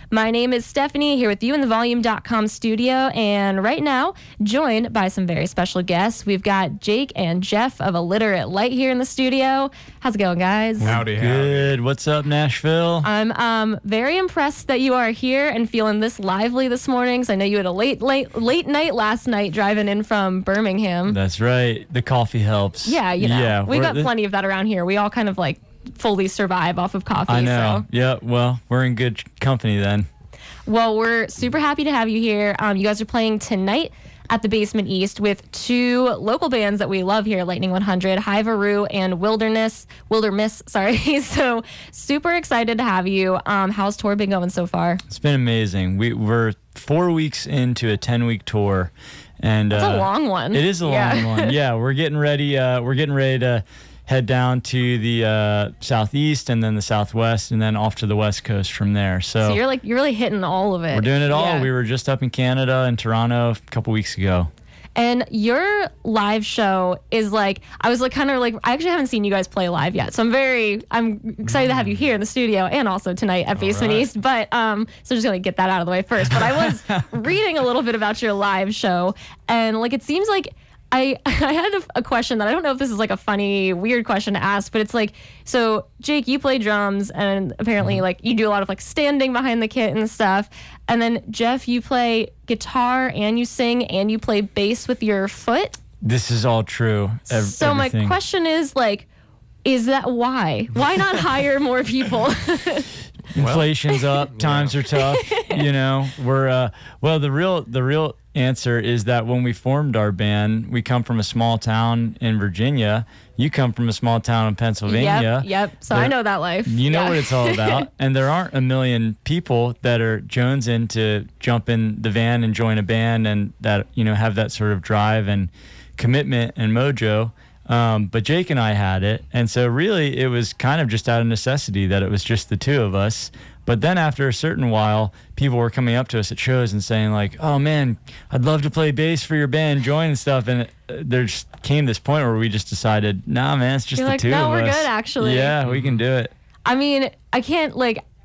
My name is Stephanie, here with you in the Volume.com studio, and right now, joined by some very special guests. We've got Jake and Jeff of Illiterate Light here in the studio. How's it going, guys? Howdy. Good. What's up, Nashville? I'm very impressed that you are here and feeling this lively this morning, because I know you had a late night last night driving in from Birmingham. That's right. The coffee helps. Yeah, Yeah, we got plenty of that around here. We all kind of like fully survive off of coffee. I know. So. Yeah, well, we're in good company then. Well, we're super happy to have you here. You guys are playing tonight at the Basement East with two local bands that we love here, Lightning 100, High Varu and Wilderness. Sorry. So super excited to have you. How's tour been going so far? It's been amazing. We're 4 weeks into a 10-week tour. And it's a long one. It is a long one. Yeah, we're getting ready to head down to the southeast and then the southwest and then off to the west coast from there. So you're really hitting all of it. We're doing it all. Yeah. We were just up in Canada and Toronto a couple weeks ago. And your live show is like, I actually haven't seen you guys play live yet. So I'm excited to have you here in the studio and also tonight at Basement East. But, so I'm just going to get that out of the way first. But I was reading a little bit about your live show, and like, it seems like I had a question that I don't know if this is like a funny, weird question to ask, but it's like, so Jake, you play drums, and apparently like you do a lot of like standing behind the kit and stuff. And then Jeff, you play guitar and you sing and you play bass with your foot. This is all true. So everything. My question is like, is that why? Why not hire more people? Inflation's up, times are tough. You know, we're the real answer is that when we formed our band, we come from a small town in Virginia. You come from a small town in Pennsylvania. Yep. So I know that life. You know what it's all about. And there aren't a million people that are jonesing to jump in the van and join a band and that, you know, have that sort of drive and commitment and mojo. But Jake and I had it. And so really it was kind of just out of necessity that it was just the two of us. But then after a certain while, people were coming up to us at shows and saying like, oh man, I'd love to play bass for your band, join and stuff. And there just came this point where we just decided, nah, man, it's just the two of us. No, we're good actually. Yeah, we can do it. I mean, I can't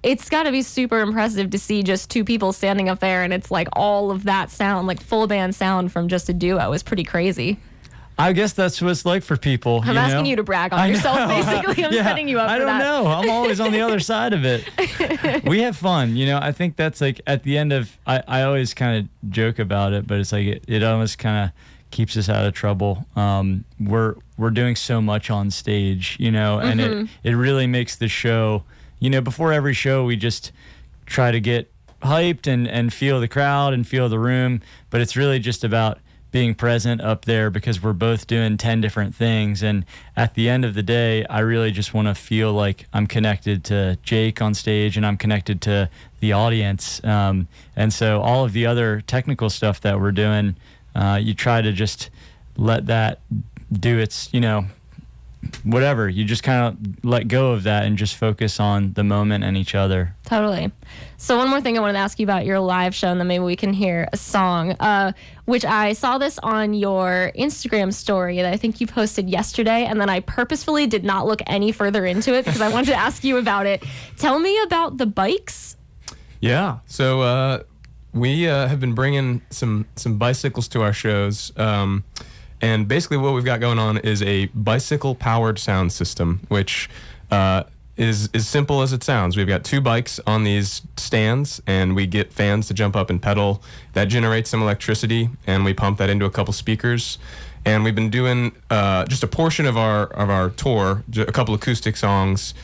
it's got to be super impressive to see just two people standing up there and it's like all of that sound, like full band sound from just a duo is pretty crazy. I guess that's what it's like for people. I'm asking you to brag on yourself, basically. I'm setting you up for that. I don't know. I'm always on the other side of it. We have fun. You know, I think that's like at the end of, I always kind of joke about it, but it's like it almost kind of keeps us out of trouble. We're doing so much on stage, you know, and it really makes the show, you know, before every show, we just try to get hyped and feel the crowd and feel the room, but it's really just about being present up there because we're both doing 10 different things. And at the end of the day, I really just want to feel like I'm connected to Jake on stage and I'm connected to the audience. And so all of the other technical stuff that we're doing, you try to just let that do its, you know, whatever. You just kind of let go of that and just focus on the moment and each other. Totally. So one more thing I wanted to ask you about your live show, and then maybe we can hear a song, which I saw this on your Instagram story that I think you posted yesterday, and then I purposefully did not look any further into it because I wanted to ask you about it. Tell me about the bikes. Yeah. So we have been bringing some bicycles to our shows. And basically what we've got going on is a bicycle-powered sound system, which is as simple as it sounds. We've got two bikes on these stands, and we get fans to jump up and pedal. That generates some electricity, and we pump that into a couple speakers. And we've been doing just a portion of our tour, a couple acoustic songs,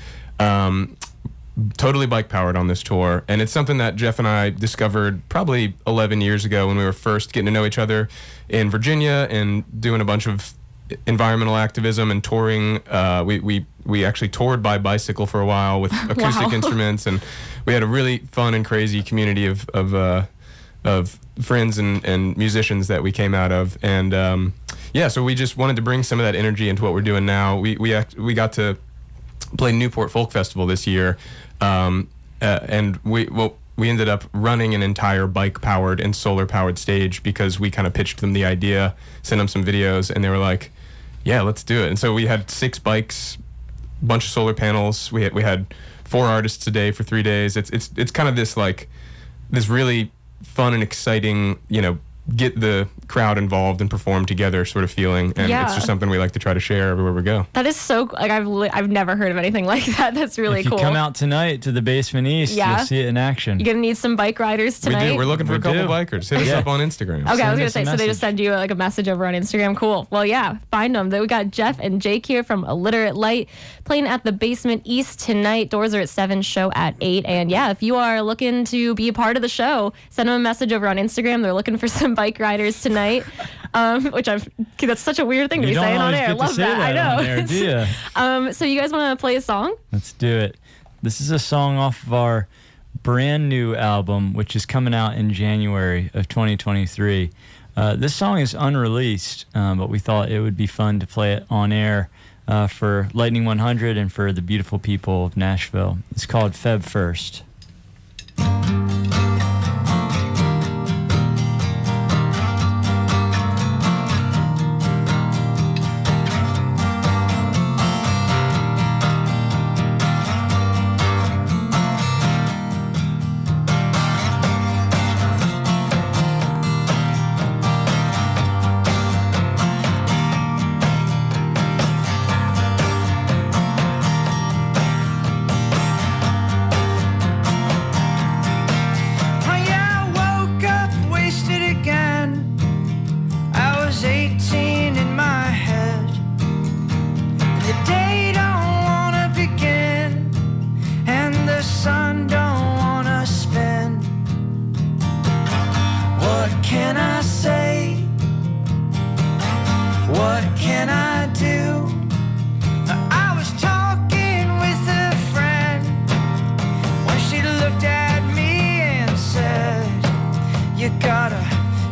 totally bike-powered on this tour. And it's something that Jeff and I discovered probably 11 years ago when we were first getting to know each other in Virginia and doing a bunch of environmental activism and touring. We actually toured by bicycle for a while with acoustic instruments, and we had a really fun and crazy community of friends and musicians that we came out of. And so we just wanted to bring some of that energy into what we're doing now. We got to play Newport Folk Festival this year, and we ended up running an entire bike-powered and solar-powered stage because we kind of pitched them the idea, sent them some videos, and they were like, yeah, let's do it. And so we had 6 bikes, a bunch of solar panels. We had 4 artists a day for 3 days. It's kind of this really fun and exciting, get the crowd involved and perform together sort of feeling, and it's just something we like to try to share everywhere we go. That is so like I've never heard of anything like that. That's really cool. If you come out tonight to the Basement East, you'll see it in action. You're gonna need some bike riders tonight. We do. We're looking for a couple bikers. Hit us up on Instagram. Okay, I was gonna say, so they just send you like a message over on Instagram. Cool. Well, yeah, find them. Then we got Jeff and Jake here from Illiterate Light playing at the Basement East tonight. Doors are at 7, show at 8. And yeah, if you are looking to be a part of the show, send them a message over on Instagram. They're looking for some bike riders tonight. That's such a weird thing to be saying on air. I love that. I know. Air, do you? So you guys want to play a song? Let's do it. This is a song off of our brand new album, which is coming out in January of 2023. This song is unreleased, but we thought it would be fun to play it on air for Lightning 100 and for the beautiful people of Nashville. It's called Feb 1st.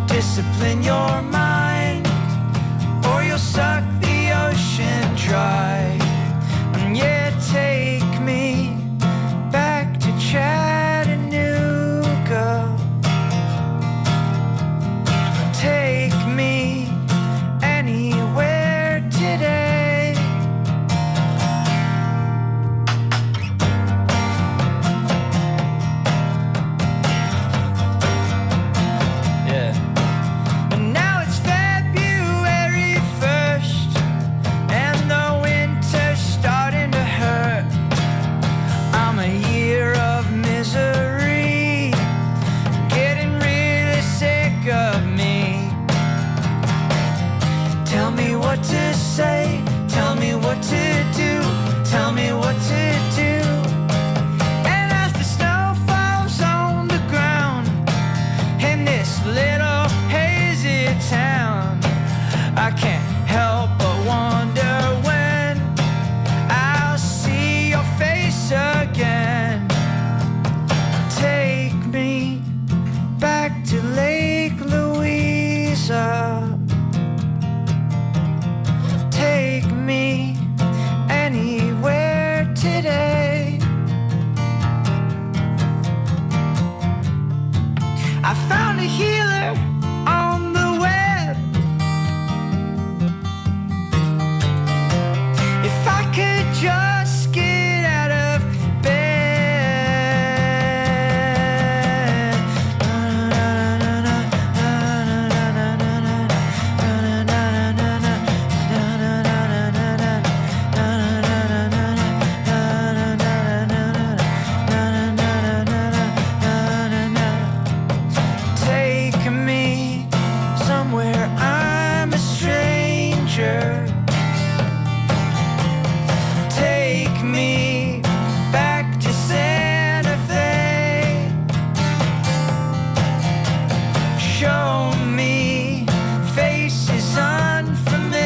Discipline your mind, or you'll suck the ocean dry. And yeah, take me back to Chattanooga. Take me anywhere today. Yeah. Say, tell me what to do, tell me what to do. And as the snow falls on the ground in this little hazy town, I can't help but wonder when I'll see your face again. Take me back to Lake Louisa. Take me anywhere today. I found a healer on the web. If I could just get out of bed. Take me somewhere I'm a stranger. Take me back to Santa Fe. Show me faces unfamiliar.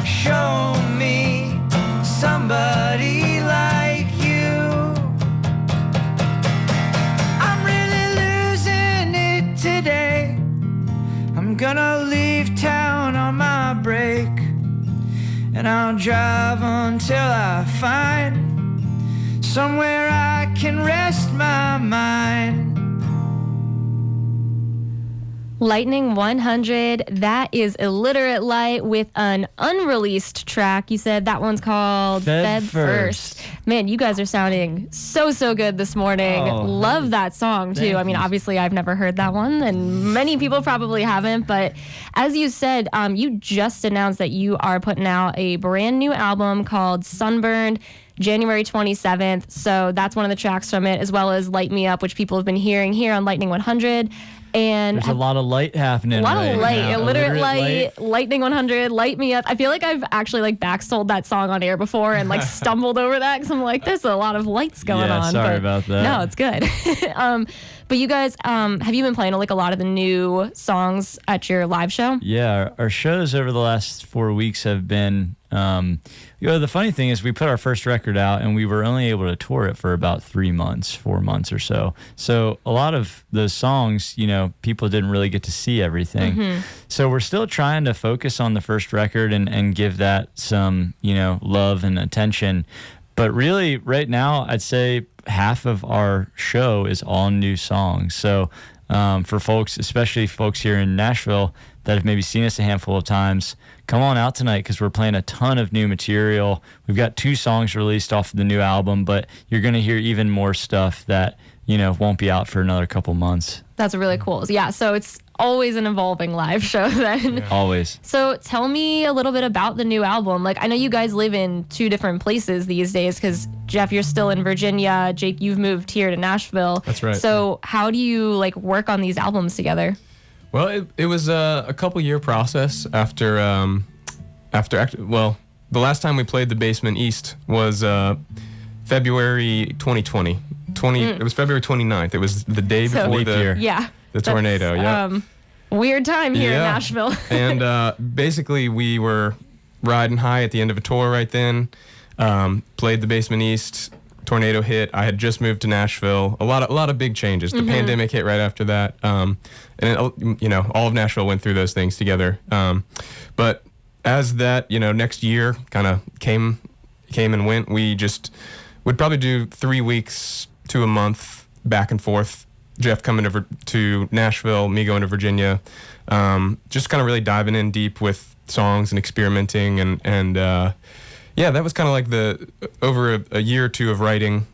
Show me somebody like you. I'm really losing it today. I'm gonna leave town on my break, and I'll drive until I find somewhere I can rest my mind. Lightning 100, that is Illiterate Light with an unreleased track. You said that one's called Fed First. Man, you guys are sounding so good this morning. Love that song too. Thank I mean, you. obviously I've never heard that one and many people probably haven't, but as you said, you just announced that you are putting out a brand new album called Sunburned, January 27th. So that's one of the tracks from it, as well as Light Me Up, which people have been hearing here on Lightning 100. And There's a lot of light happening. a lot right of light, now. Illiterate Light, Lightning 100, Light Me Up. I feel like I've actually like backsold that song on air before and like stumbled over that because I'm like, there's a lot of lights going Yeah, on. sorry but about that. No, it's good. But you guys, have you been playing like a lot of the new songs at your live show? Yeah, our shows over the last 4 weeks have been. The funny thing is, we put our first record out, and we were only able to tour it for about 4 months or so. So a lot of those songs, people didn't really get to see everything. Mm-hmm. So we're still trying to focus on the first record and give that some, love and attention. But really, right now, I'd say half of our show is all new songs. So for folks, especially folks here in Nashville that have maybe seen us a handful of times, come on out tonight because we're playing a ton of new material. We've got 2 songs released off of the new album, but you're going to hear even more stuff that, won't be out for another couple months. That's really cool. Yeah, so it's always an evolving live show then. Yeah. Always. So tell me a little bit about the new album. Like, I know you guys live in 2 different places these days because, Jeff, you're still in Virginia. Jake, you've moved here to Nashville. That's right. So how do you, like, work on these albums together? Well, it was a couple year process after the last time we played the Basement East was February 2020. It was February 29th. It was the day So- before Leap year. Yeah. the tornado. Yeah. Weird time here in Yeah. Nashville. And basically, we were riding high at the end of a tour right then. Played the Basement East. Tornado hit. I had just moved to Nashville. A lot of big changes. The pandemic hit right after that. And all of Nashville went through those things together. But as that, next year kind of came and went, we just would probably do 3 weeks to a month back and forth. Jeff coming to Nashville, me going to Virginia, just kind of really diving in deep with songs and experimenting and that was kind of like over a year or 2 of writing,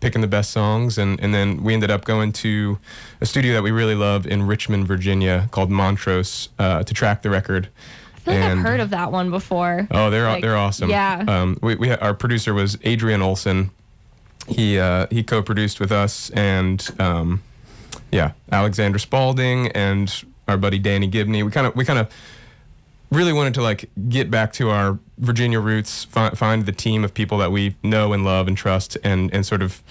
picking the best songs, and then we ended up going to a studio that we really love in Richmond, Virginia, called Montrose, to track the record. I feel like I've heard of that one before. Oh, they're awesome. Yeah. We our producer was Adrian Olson. He co-produced with us, and Alexander Spalding and our buddy Danny Gibney. We kind of really wanted to like get back to our Virginia roots, find the team of people that we know and love and trust, and sort of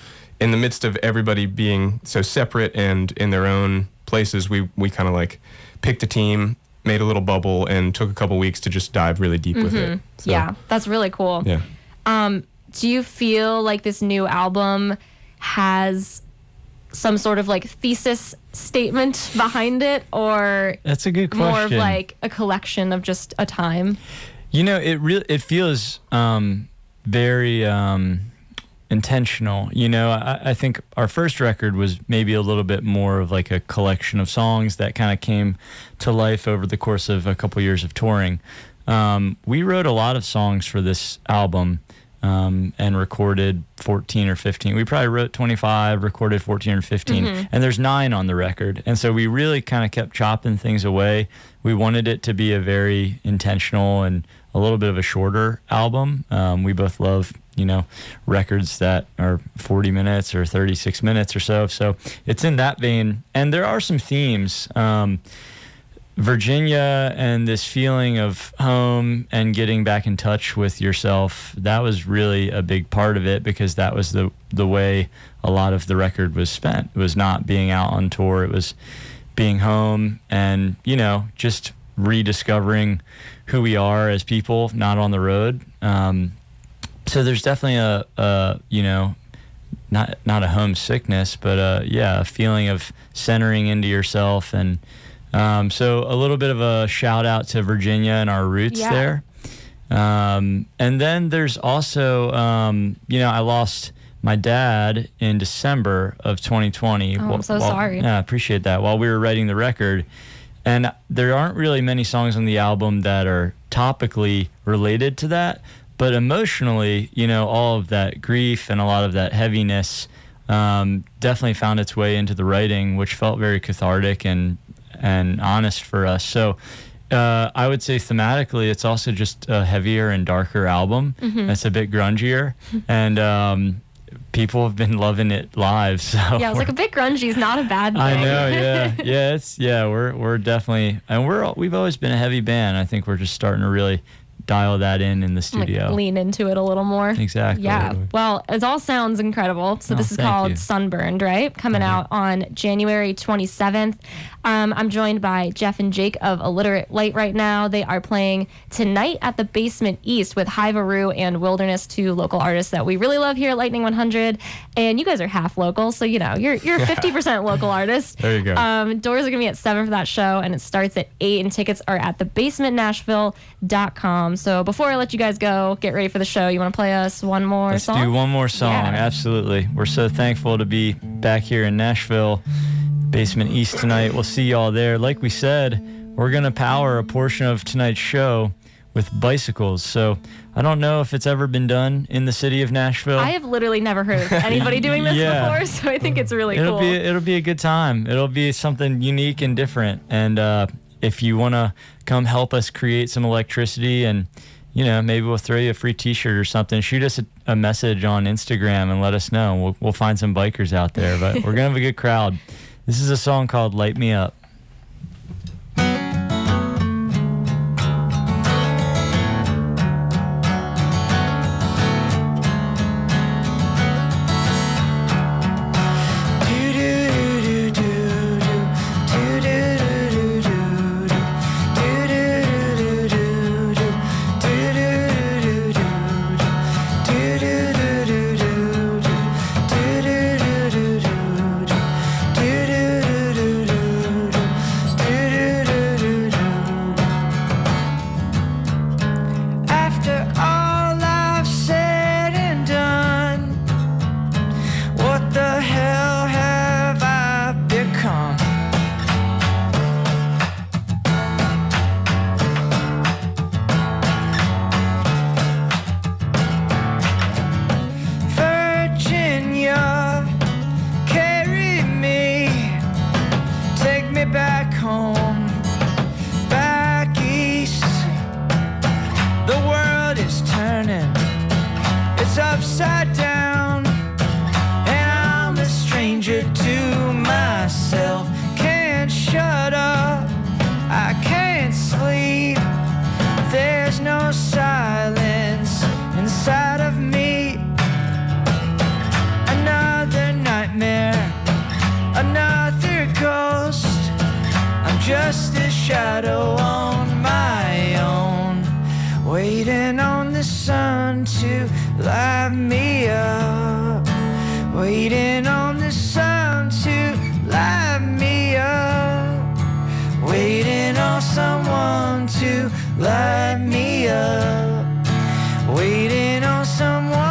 in the midst of everybody being so separate and in their own places, we kind of like picked a team, made a little bubble, and took a couple weeks to just dive really deep with it. So, Yeah, that's really cool. Yeah. Do you feel like this new album has some sort of like thesis statement behind it, or That's a good question. more of like a collection of just a time? It feels very intentional. I think our first record was maybe a little bit more of like a collection of songs that kind of came to life over the course of a couple years of touring. We wrote a lot of songs for this album. And recorded 14 or 15. We probably wrote 25, recorded 14 or 15, and there's 9 on the record. And so we really kind of kept chopping things away. We wanted it to be a very intentional and a little bit of a shorter album. We both love, records that are 40 minutes or 36 minutes or so. So it's in that vein. And there are some themes. Virginia and this feeling of home and getting back in touch with yourself, that was really a big part of it, because that was the way a lot of the record was spent. It was not being out on tour. It was being home and, just rediscovering who we are as people, not on the road. So there's definitely not a homesickness, but a feeling of centering into yourself. And so a little bit of a shout out to Virginia and our roots there. And then there's also, I lost my dad in December of 2020. Oh, I'm so sorry. Yeah, I appreciate that. While we were writing the record, And there aren't really many songs on the album that are topically related to that, but emotionally, you know, all of that grief and a lot of that heaviness definitely found its way into the writing, which felt very cathartic and honest for us. So I would say thematically, it's also just a heavier and darker album. It's a bit grungier, and people have been loving it live. So Yeah, I was like, a bit grungy is not a bad thing. I know, yeah, we're definitely, and we've always been a heavy band. I think we're just starting to really dial that in the studio. Like lean into it a little more. Exactly. Yeah. Well, it all sounds incredible. So this is called Sunburned, right? Coming out on January 27th. I'm joined by Jeff and Jake of Illiterate Light right now. They are playing tonight at the Basement East with Hivaroo and Wilderness, two local artists that we really love here at Lightning 100. And you guys are half local, so you know you're 50% local artists. There you go. Doors are gonna be at 7 for that show, and it starts at 8. And tickets are at thebasementnashville.com. So before I let you guys go, get ready for the show. You want to play us one more song? Let's do one more song. Yeah. Absolutely. We're so thankful to be back here in Nashville, Basement East tonight. We'll see y'all there. Like we said, we're going to power a portion of tonight's show with bicycles. So I don't know if it's ever been done in the city of Nashville. I have literally never heard of anybody doing this before, so I think it's really cool. It'll be a good time. It'll be something unique and different. And if you want to come help us create some electricity, and you know, maybe we'll throw you a free t-shirt or something, shoot us a message on Instagram and let us know. We'll find some bikers out there, but we're gonna have a good crowd. This is a song called Light Me Up. Upside down, and I'm a stranger to myself. Can't shut up, I can't sleep. There's no silence inside of me. Another nightmare, another ghost. I'm just a shadow on my own, waiting on the sun to light me up, waiting on the sun to light me up, waiting on someone to light me up, waiting on someone.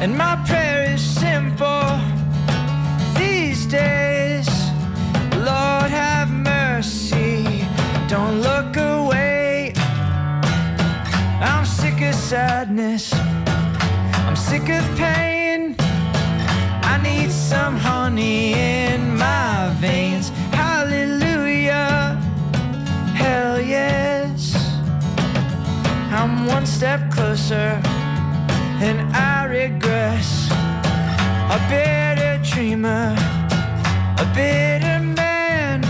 And my prayer is simple these days. Lord, have mercy, don't look away. I'm sick of sadness, I'm sick of pain. I need some honey in my veins. Hallelujah, hell yes. I'm one step closer and I regress. A bitter dreamer, a bitter man,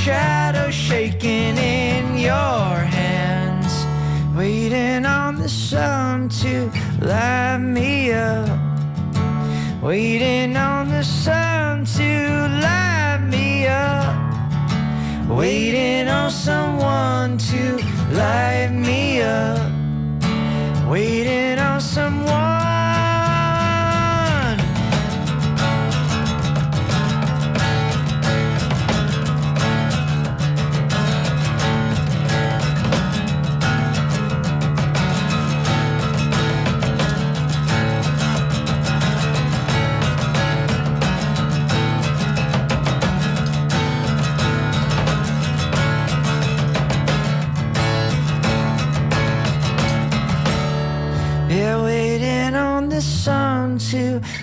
shadow shaking in your hands, waiting on the sun to light me up, waiting on the sun to light me up, waiting on someone to light me up, waiting on someone.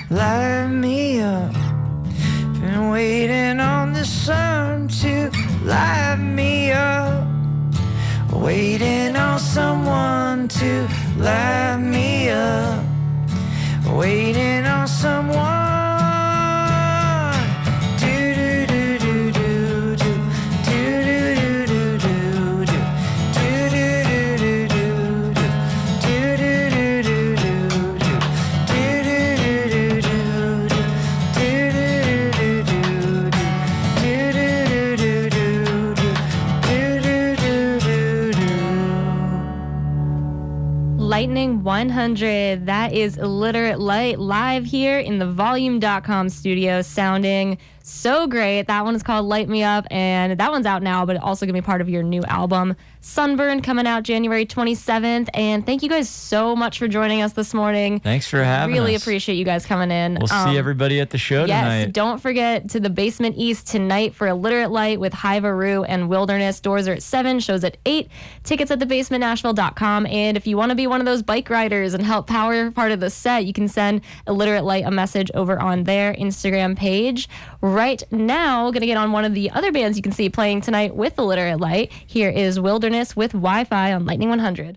light me up. Been waiting on the sun to light me up. Waiting on someone to light me up. Waiting on someone. Lightning 100. That is Illiterate Light live here in the Volume.com studio, sounding so great. That one is called Light Me Up, and that one's out now, but also going to be part of your new album, Sunburn, coming out January 27th. And thank you guys so much for joining us this morning. Thanks for having us. Really appreciate you guys coming in. We'll see everybody at the show tonight. Yes, don't forget to the Basement East tonight for Illiterate Light with Hivaroo and Wilderness. Doors are at 7, shows at 8. Tickets at thebasementnashville.com. And if you want to be one of those bike riders and help power part of the set, you can send Illiterate Light a message over on their Instagram page. Right now, going to get on one of the other bands you can see playing tonight with Illiterate Light. Here is Wilderness with Wi-Fi on Lightning 100.